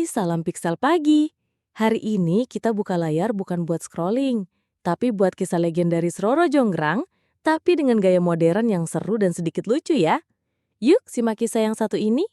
salam Pixel Pagi. Hari ini kita buka layar bukan buat scrolling, tapi buat kisah legendaris Roro Jonggrang, tapi dengan gaya modern yang seru dan sedikit lucu ya. Yuk simak kisah yang satu ini.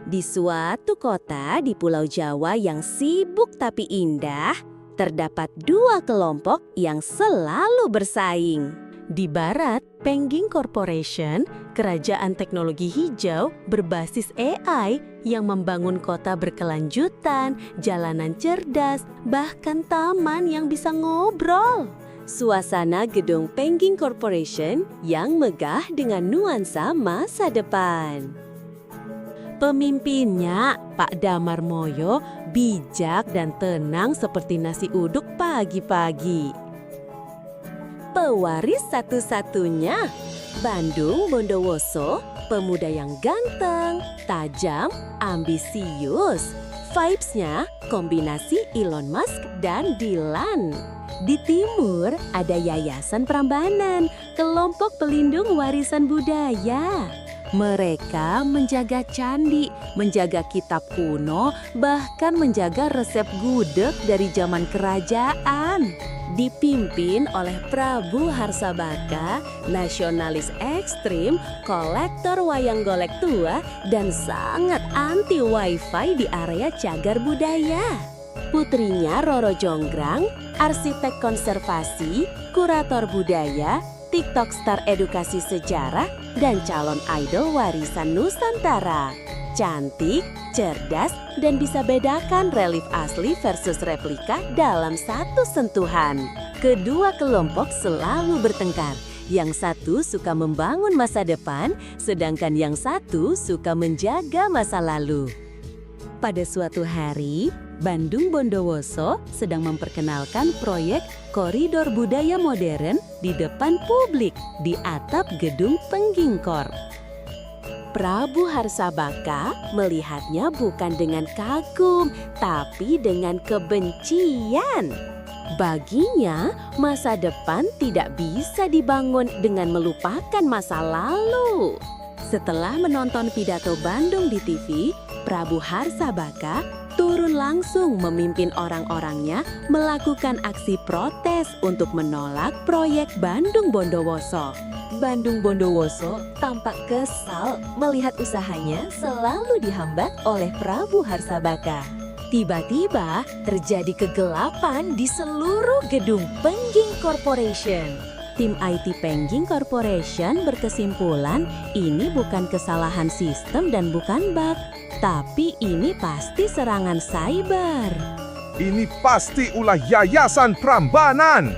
Di suatu kota di Pulau Jawa yang sibuk tapi indah, terdapat dua kelompok yang selalu bersaing. Di barat, Pengging Corporation, kerajaan teknologi hijau berbasis AI yang membangun kota berkelanjutan, jalanan cerdas, bahkan taman yang bisa ngobrol. Suasana gedung Pengging Corporation yang megah dengan nuansa masa depan. Pemimpinnya, Pak Damar Moyo, bijak dan tenang seperti nasi uduk pagi-pagi. Pewaris satu-satunya, Bandung Bondowoso, pemuda yang ganteng, tajam, ambisius. Vibes-nya kombinasi Elon Musk dan Dylan. Di timur ada Yayasan Prambanan, kelompok pelindung warisan budaya. Mereka menjaga candi, menjaga kitab kuno, bahkan menjaga resep gudeg dari zaman kerajaan. Dipimpin oleh Prabu Harsabaka, nasionalis ekstrim, kolektor wayang golek tua, dan sangat anti wifi di area cagar budaya. Putrinya Roro Jonggrang, arsitek konservasi, kurator budaya, TikTok star edukasi sejarah, dan calon idol warisan Nusantara. Cantik, cerdas, dan bisa bedakan relief asli versus replika dalam satu sentuhan. Kedua kelompok selalu bertengkar. Yang satu suka membangun masa depan, sedangkan yang satu suka menjaga masa lalu. Pada suatu hari, Bandung Bondowoso sedang memperkenalkan proyek koridor budaya modern di depan publik di atap gedung Pengging Corp. Prabu Harsabaka melihatnya bukan dengan kagum, tapi dengan kebencian. Baginya, masa depan tidak bisa dibangun dengan melupakan masa lalu. Setelah menonton pidato Bandung di TV, Prabu Harsabaka turun langsung memimpin orang-orangnya melakukan aksi protes untuk menolak proyek Bandung Bondowoso. Bandung Bondowoso tampak kesal melihat usahanya selalu dihambat oleh Prabu Harsabaka. Tiba-tiba terjadi kegelapan di seluruh gedung Pengging Corporation. Tim IT Pengging Corporation berkesimpulan ini bukan kesalahan sistem dan bukan bug, tapi ini pasti serangan cyber. Ini pasti ulah Yayasan Prambanan.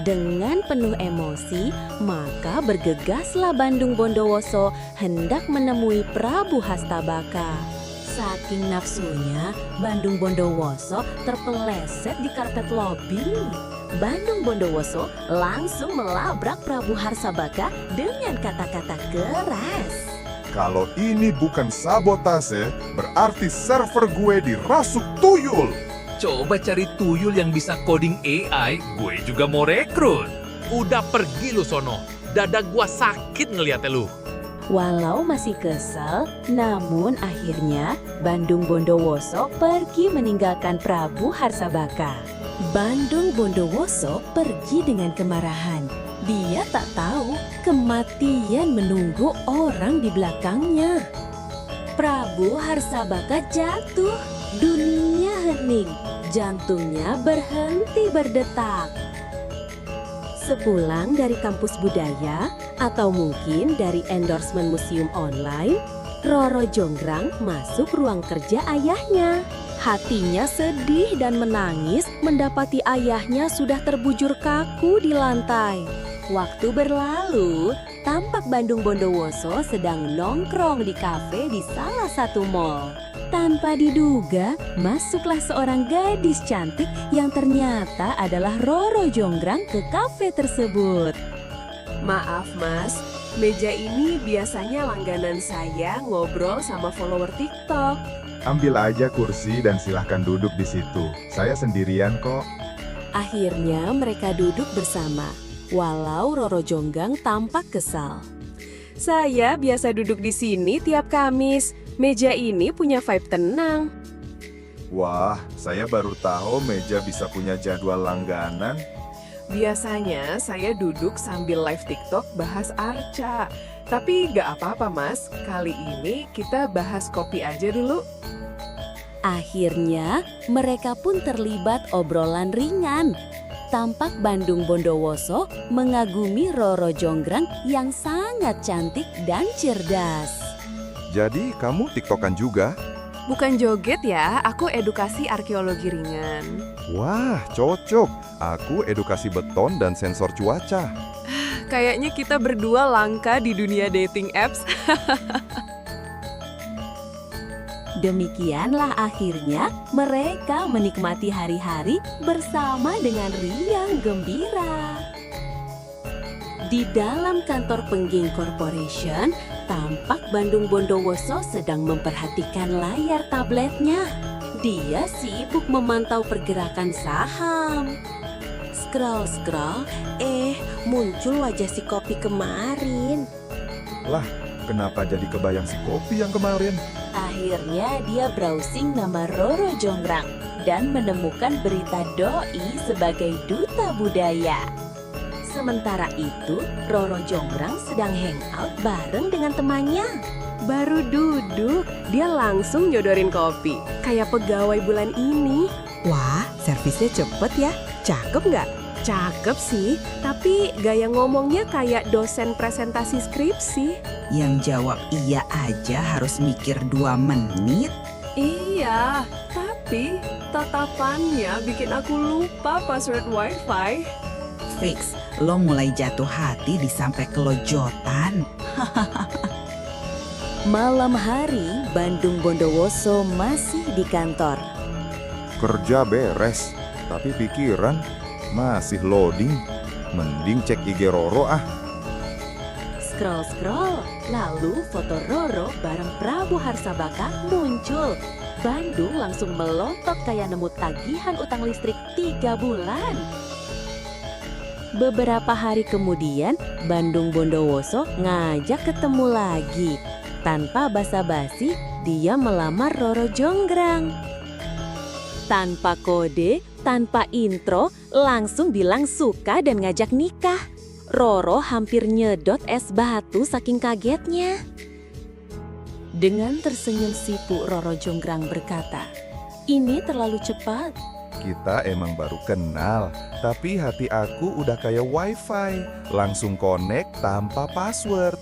Dengan penuh emosi, maka bergegaslah Bandung Bondowoso hendak menemui Prabu Harsabaka. Saking nafsunya, Bandung Bondowoso terpeleset di karpet lobi. Bandung Bondowoso langsung melabrak Prabu Harsabaka dengan kata-kata keras. Kalau ini bukan sabotase, berarti server gue dirasuk tuyul. Coba cari tuyul yang bisa coding AI, gue juga mau rekrut. Udah pergi lu sono, dada gua sakit ngeliatnya lu. Walau masih kesal, namun akhirnya Bandung Bondowoso pergi meninggalkan Prabu Harsabaka. Bandung Bondowoso pergi dengan kemarahan. Dia tak tahu kematian menunggu orang di belakangnya. Prabu Harsabaka jatuh, dunia hening, jantungnya berhenti berdetak. Sepulang dari kampus budaya atau mungkin dari endorsement museum online, Roro Jonggrang masuk ruang kerja ayahnya. Hatinya sedih dan menangis mendapati ayahnya sudah terbujur kaku di lantai. Waktu berlalu, tampak Bandung Bondowoso sedang nongkrong di kafe di salah satu mall. Tanpa diduga, masuklah seorang gadis cantik yang ternyata adalah Roro Jonggrang ke kafe tersebut. Maaf mas, meja ini biasanya langganan saya ngobrol sama follower TikTok. Ambil aja kursi dan silahkan duduk di situ. Saya sendirian kok. Akhirnya mereka duduk bersama, walau Roro Jonggrang tampak kesal. Saya biasa duduk di sini tiap Kamis. Meja ini punya vibe tenang. Wah, saya baru tahu meja bisa punya jadwal langganan. Biasanya saya duduk sambil live TikTok bahas Arca. Tapi gak apa-apa mas, kali ini kita bahas kopi aja dulu. Akhirnya, mereka pun terlibat obrolan ringan. Tampak Bandung Bondowoso mengagumi Roro Jonggrang yang sangat cantik dan cerdas. Jadi kamu tiktokan juga? Bukan joget ya, aku edukasi arkeologi ringan. Wah, cocok. Aku edukasi beton dan sensor cuaca. Kayaknya kita berdua langka di dunia dating apps. Demikianlah akhirnya mereka menikmati hari-hari bersama dengan riang gembira. Di dalam kantor Pengging Corporation, tampak Bandung Bondowoso sedang memperhatikan layar tabletnya. Dia sibuk memantau pergerakan saham. Scroll-scroll, muncul wajah si kopi kemarin. Lah, kenapa jadi kebayang si kopi yang kemarin? Akhirnya dia browsing nama Roro Jonggrang dan menemukan berita doi sebagai duta budaya. Sementara itu, Roro Jonggrang sedang hangout bareng dengan temannya. Baru duduk, dia langsung nyodorin kopi. Kayak pegawai bulan ini. Wah, servisnya cepet ya. Cakep nggak? Cakep sih, tapi gaya ngomongnya kayak dosen presentasi skripsi. Yang jawab iya aja harus mikir 2 menit. Iya, tapi tatapannya bikin aku lupa password wifi. Fix, lo mulai jatuh hati di sampai kelojotan. Malam hari, Bandung Bondowoso masih di kantor. Kerja beres, tapi pikiran masih loading. Mending cek IG Roro ah. Scroll-scroll, lalu foto Roro bareng Prabu Harsabaka muncul. Bandung langsung melontot kayak nemu tagihan utang listrik 3 bulan. Beberapa hari kemudian, Bandung Bondowoso ngajak ketemu lagi. Tanpa basa-basi, dia melamar Roro Jonggrang. Tanpa kode, tanpa intro, langsung bilang suka dan ngajak nikah. Roro hampir nyedot es batu saking kagetnya. Dengan tersenyum sipuk, Roro Jonggrang berkata, "Ini terlalu cepat." Kita emang baru kenal, tapi hati aku udah kayak wifi. Langsung connect tanpa password.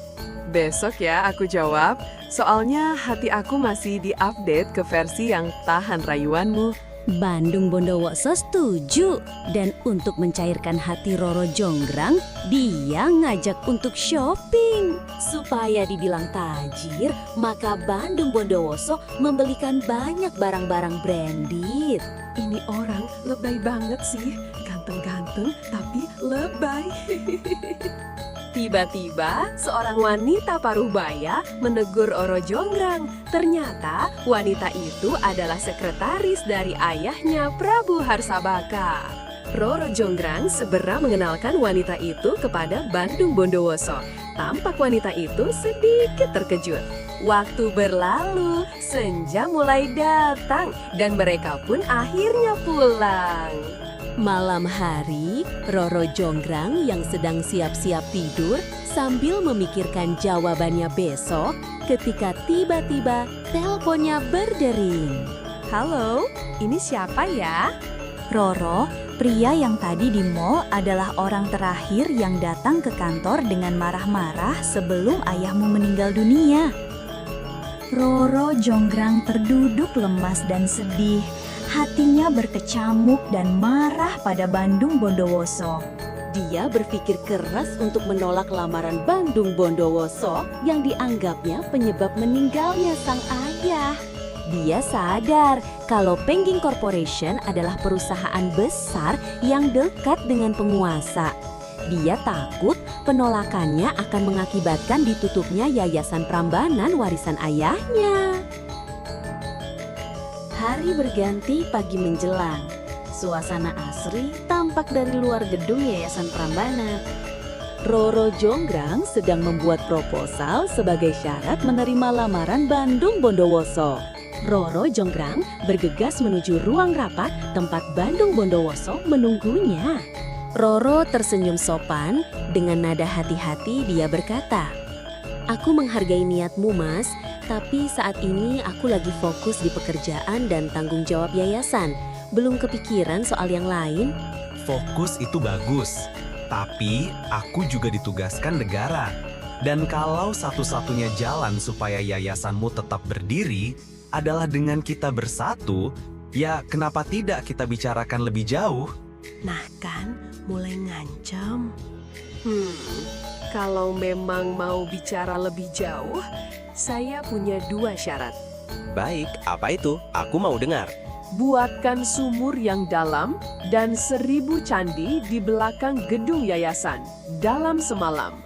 Besok ya aku jawab, soalnya hati aku masih di-update ke versi yang tahan rayuanmu. Bandung Bondowoso setuju, dan untuk mencairkan hati Roro Jonggrang, dia ngajak untuk shopping. Supaya dibilang tajir, maka Bandung Bondowoso membelikan banyak barang-barang branded. Ini orang lebay banget sih, ganteng-ganteng tapi lebay. Tiba-tiba, seorang wanita paruhbaya menegur Roro Jonggrang. Ternyata, wanita itu adalah sekretaris dari ayahnya, Prabu Harsabaka. Roro Jonggrang segera mengenalkan wanita itu kepada Bandung Bondowoso. Tampak wanita itu sedikit terkejut. Waktu berlalu, senja mulai datang, dan mereka pun akhirnya pulang. Malam hari, Roro Jonggrang yang sedang siap-siap tidur sambil memikirkan jawabannya besok ketika tiba-tiba teleponnya berdering. Halo, ini siapa ya? Roro, pria yang tadi di mall adalah orang terakhir yang datang ke kantor dengan marah-marah sebelum ayahmu meninggal dunia. Roro Jonggrang terduduk lemas dan sedih. Hatinya berkecamuk dan marah pada Bandung Bondowoso. Dia berpikir keras untuk menolak lamaran Bandung Bondowoso yang dianggapnya penyebab meninggalnya sang ayah. Dia sadar kalau Pengging Corporation adalah perusahaan besar yang dekat dengan penguasa. Dia takut penolakannya akan mengakibatkan ditutupnya Yayasan Prambanan warisan ayahnya. Hari berganti pagi menjelang. Suasana asri tampak dari luar gedung Yayasan Prambanan. Roro Jonggrang sedang membuat proposal sebagai syarat menerima lamaran Bandung Bondowoso. Roro Jonggrang bergegas menuju ruang rapat tempat Bandung Bondowoso menunggunya. Roro tersenyum sopan, dengan nada hati-hati dia berkata, "Aku menghargai niatmu, Mas, tapi saat ini aku lagi fokus di pekerjaan dan tanggung jawab yayasan. Belum kepikiran soal yang lain." Fokus itu bagus, tapi aku juga ditugaskan negara. Dan kalau satu-satunya jalan supaya yayasanmu tetap berdiri adalah dengan kita bersatu, ya kenapa tidak kita bicarakan lebih jauh? Nah kan, mulai ngancam. Kalau memang mau bicara lebih jauh, saya punya 2 syarat. Baik, apa itu? Aku mau dengar. Buatkan sumur yang dalam dan 1000 candi di belakang gedung yayasan dalam semalam.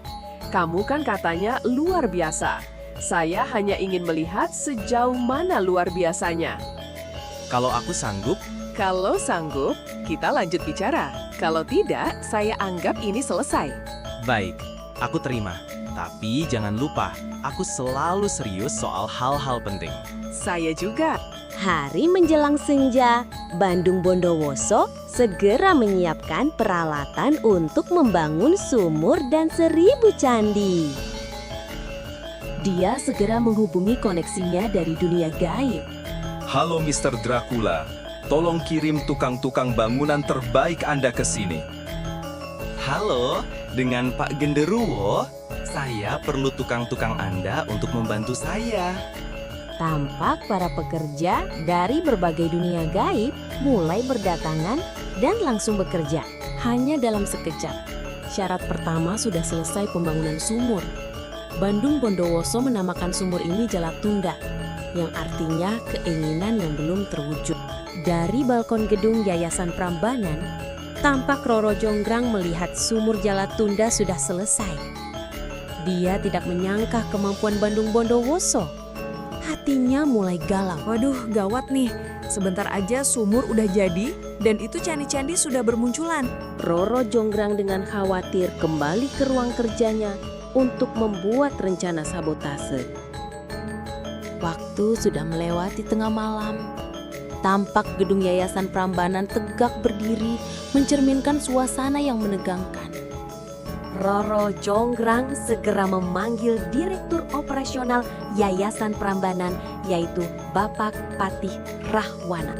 Kamu kan katanya luar biasa. Saya hanya ingin melihat sejauh mana luar biasanya. Kalau aku sanggup, Kalau sanggup, kita lanjut bicara. Kalau tidak, saya anggap ini selesai. baik, aku terima. Tapi jangan lupa, aku selalu serius soal hal-hal penting. Saya juga. Hari menjelang senja, Bandung Bondowoso segera menyiapkan peralatan untuk membangun sumur dan 1000 candi. Dia segera menghubungi koneksinya dari dunia gaib. Halo Mr. Dracula, tolong kirim tukang-tukang bangunan terbaik Anda ke sini. Halo, dengan Pak Genderuwo, saya perlu tukang-tukang Anda untuk membantu saya. Tampak para pekerja dari berbagai dunia gaib mulai berdatangan dan langsung bekerja. Hanya dalam sekejap. Syarat pertama sudah selesai pembangunan sumur. Bandung Bondowoso menamakan sumur ini Jalatunda, yang artinya keinginan yang belum terwujud. Dari balkon gedung Yayasan Prambanan, tampak Roro Jonggrang melihat sumur Jalatunda sudah selesai. Dia tidak menyangka kemampuan Bandung Bondowoso. Hatinya mulai galau. Waduh, gawat nih. Sebentar aja sumur udah jadi dan itu candi-candi sudah bermunculan. Roro Jonggrang dengan khawatir kembali ke ruang kerjanya untuk membuat rencana sabotase. Waktu sudah melewati tengah malam. Tampak gedung Yayasan Prambanan tegak berdiri, mencerminkan suasana yang menegangkan. Roro Jonggrang segera memanggil Direktur Operasional Yayasan Prambanan, yaitu Bapak Patih Rahwana.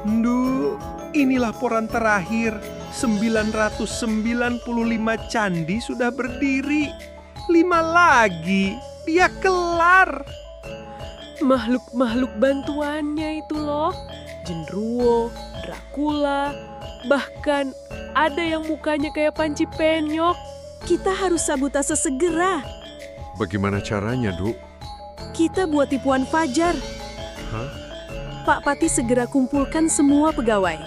Ndu, ini laporan terakhir. 995 candi sudah berdiri. 5 lagi, dia kelar. Makhluk-makhluk bantuannya itu loh. Genderuwo, Dracula, bahkan ada yang mukanya kayak panci penyok. Kita harus sabotase segera. Bagaimana caranya, Duk? Kita buat tipuan fajar. Hah? Pak Pati segera kumpulkan semua pegawai.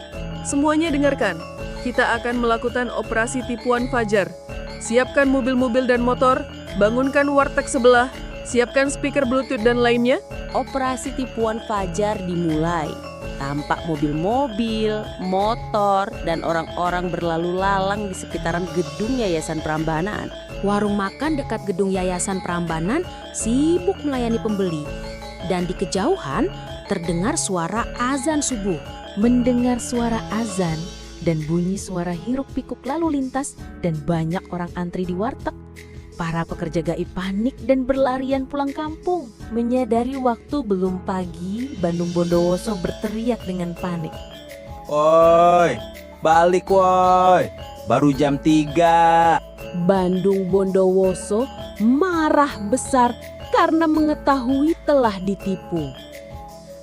Semuanya dengarkan. Kita akan melakukan operasi tipuan fajar. Siapkan mobil-mobil dan motor, bangunkan warteg sebelah, siapkan speaker Bluetooth dan lainnya. Operasi tipuan fajar dimulai. Tampak mobil-mobil, motor, dan orang-orang berlalu lalang di sekitaran gedung Yayasan Prambanan. Warung makan dekat gedung Yayasan Prambanan sibuk melayani pembeli. Dan di kejauhan terdengar suara azan subuh. Mendengar suara azan dan bunyi suara hiruk-pikuk lalu lintas dan banyak orang antri di warteg. Para pekerja gaib panik dan berlarian pulang kampung. Menyadari waktu belum pagi, Bandung Bondowoso berteriak dengan panik. Woi, balik woi. Baru jam 3. Bandung Bondowoso marah besar karena mengetahui telah ditipu.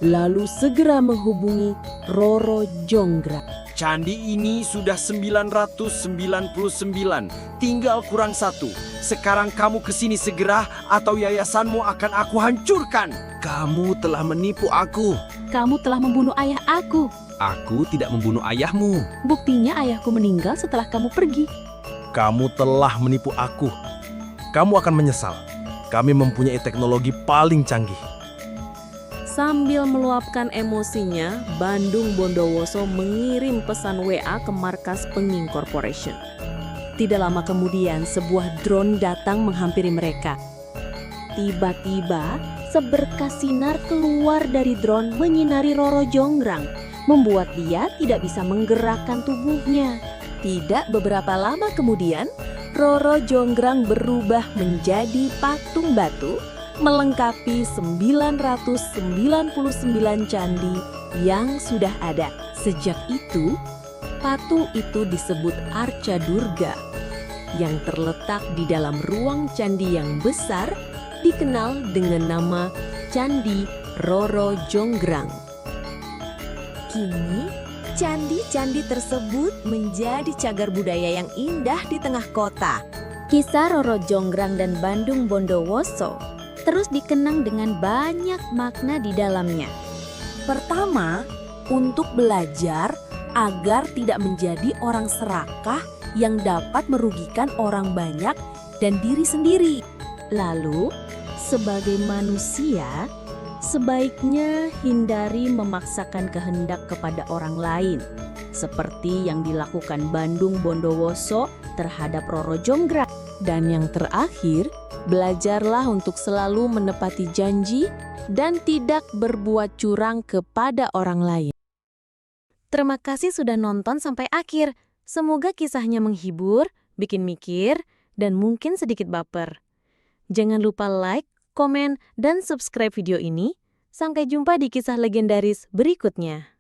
Lalu segera menghubungi Roro Jonggrang. Candi ini sudah 999, tinggal kurang 1. Sekarang kamu kesini segera atau yayasanmu akan aku hancurkan. Kamu telah menipu aku. Kamu telah membunuh ayah aku. Aku tidak membunuh ayahmu. Buktinya ayahku meninggal setelah kamu pergi. Kamu telah menipu aku. Kamu akan menyesal. Kami mempunyai teknologi paling canggih. Sambil meluapkan emosinya, Bandung Bondowoso mengirim pesan WA ke markas Penging Corporation. Tidak lama kemudian, sebuah drone datang menghampiri mereka. Tiba-tiba, seberkas sinar keluar dari drone menyinari Roro Jonggrang, membuat dia tidak bisa menggerakkan tubuhnya. Tidak beberapa lama kemudian, Roro Jonggrang berubah menjadi patung batu, melengkapi 999 candi yang sudah ada. Sejak itu, patung itu disebut Arca Durga, yang terletak di dalam ruang candi yang besar, dikenal dengan nama Candi Roro Jonggrang. Kini, candi-candi tersebut menjadi cagar budaya yang indah di tengah kota. Kisah Roro Jonggrang dan Bandung Bondowoso terus dikenang dengan banyak makna di dalamnya. Pertama, untuk belajar agar tidak menjadi orang serakah yang dapat merugikan orang banyak dan diri sendiri. Lalu, sebagai manusia, sebaiknya hindari memaksakan kehendak kepada orang lain, seperti yang dilakukan Bandung Bondowoso terhadap Roro Jonggrang. Dan yang terakhir, belajarlah untuk selalu menepati janji dan tidak berbuat curang kepada orang lain. Terima kasih sudah nonton sampai akhir. Semoga kisahnya menghibur, bikin mikir, dan mungkin sedikit baper. Jangan lupa like, komen, dan subscribe video ini. Sampai jumpa di kisah legendaris berikutnya.